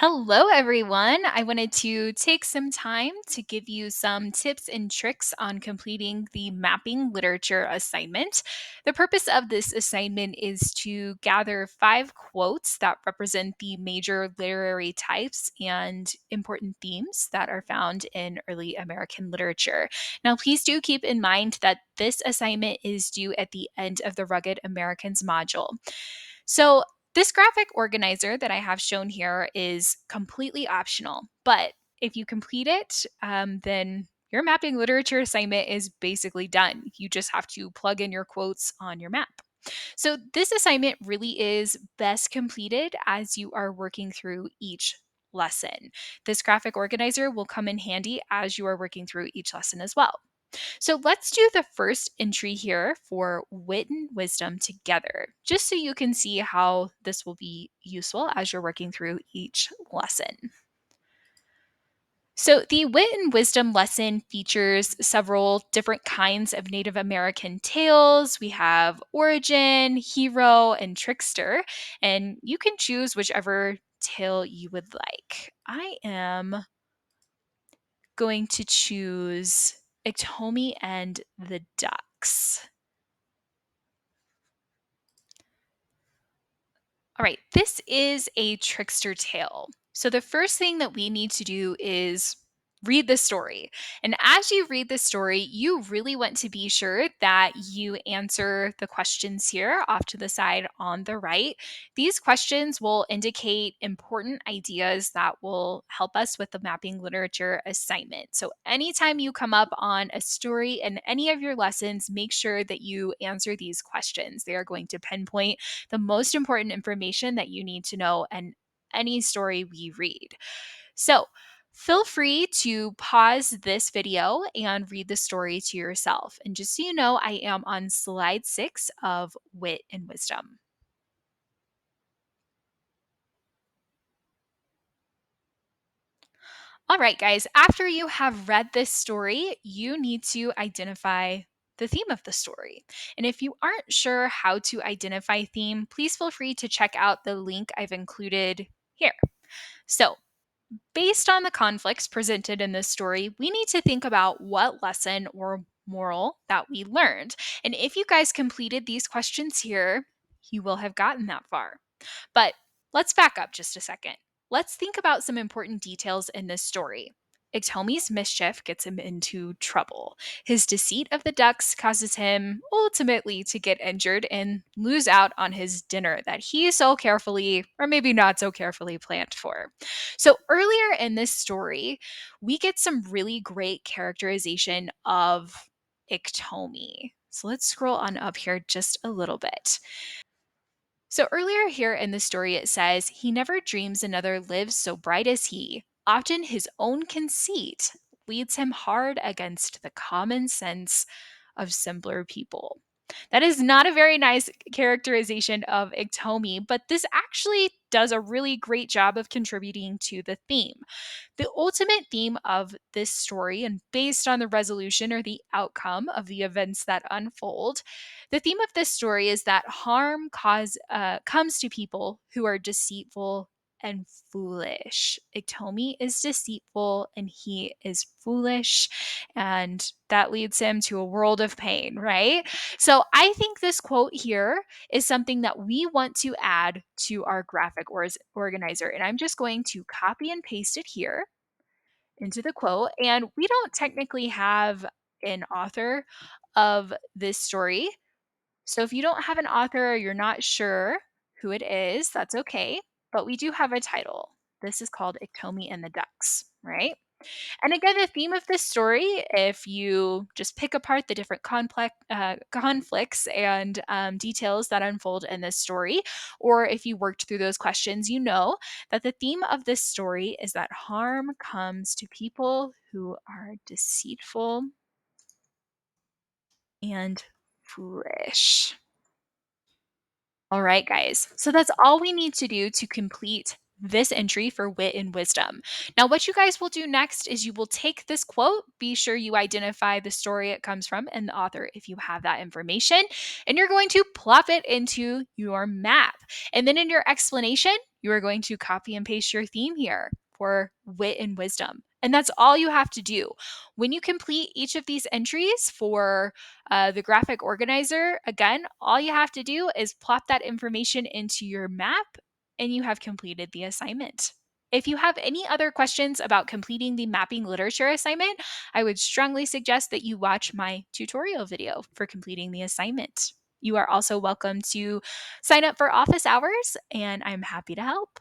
Hello, everyone. I wanted to take some time to give you some tips and tricks on completing the mapping literature assignment. The purpose of this assignment is to gather 5 quotes that represent the major literary types and important themes that are found in early American literature. Now, please do keep in mind that this assignment is due at the end of the Rugged Americans module. So, this graphic organizer that I have shown here is completely optional, but if you complete it, then your mapping literature assignment is basically done. You just have to plug in your quotes on your map. So, this assignment really is best completed as you are working through each lesson. This graphic organizer will come in handy as you are working through each lesson as well. So let's do the first entry here for wit and wisdom together, just so you can see how this will be useful as you're working through each lesson. So, the wit and wisdom lesson features several different kinds of Native American tales. We have origin, hero, and trickster, and you can choose whichever tale you would like. I am going to choose Iktomi and the Ducks. All right, this is a trickster tale. So the first thing that we need to do is read the story. And as you read the story, you really want to be sure that you answer the questions here off to the side on the right. These questions will indicate important ideas that will help us with the mapping literature assignment. So anytime you come up on a story in any of your lessons, make sure that you answer these questions. They are going to pinpoint the most important information that you need to know in any story we read. So, feel free to pause this video and read the story to yourself. And just so you know, I am on slide 6 of Wit and Wisdom. All right, guys, after you have read this story, you need to identify the theme of the story. And if you aren't sure how to identify theme, please feel free to check out the link I've included here. So, based on the conflicts presented in this story, we need to think about what lesson or moral that we learned. And if you guys completed these questions here, you will have gotten that far. But let's back up just a second. Let's think about some important details in this story. Iktomi's mischief gets him into trouble. His deceit of the ducks causes him ultimately to get injured and lose out on his dinner that he so carefully, or maybe not so carefully, planned for. So, earlier in this story, we get some really great characterization of Iktomi. So, let's scroll on up here just a little bit. So earlier here in the story, it says, he never dreams another lives so bright as he. Often his own conceit leads him hard against the common sense of simpler people. That is not a very nice characterization of Iktomi, but this actually does a really great job of contributing to the theme. The ultimate theme of this story, and based on the resolution or the outcome of the events that unfold, the theme of this story is that comes to people who are deceitful and foolish. Iktomi is deceitful and he is foolish, and that leads him to a world of pain, right? So I think this quote here is something that we want to add to our graphic organizer. And I'm just going to copy and paste it here into the quote. And we don't technically have an author of this story. So if you don't have an author or you're not sure who it is, that's okay. But we do have a title. This is called Iktomi and the Ducks, right? And again, the theme of this story, if you just pick apart the different conflicts and details that unfold in this story, or if you worked through those questions, you know that the theme of this story is that harm comes to people who are deceitful and foolish. All right, guys. So that's all we need to do to complete this entry for wit and wisdom. Now, what you guys will do next is you will take this quote, be sure you identify the story it comes from and the author if you have that information, and you're going to plop it into your map. And then in your explanation, you are going to copy and paste your theme here for wit and wisdom. And that's all you have to do. When you complete each of these entries for the graphic organizer, again, all you have to do is plop that information into your map and you have completed the assignment. If you have any other questions about completing the mapping literature assignment, I would strongly suggest that you watch my tutorial video for completing the assignment. You are also welcome to sign up for office hours, and I'm happy to help.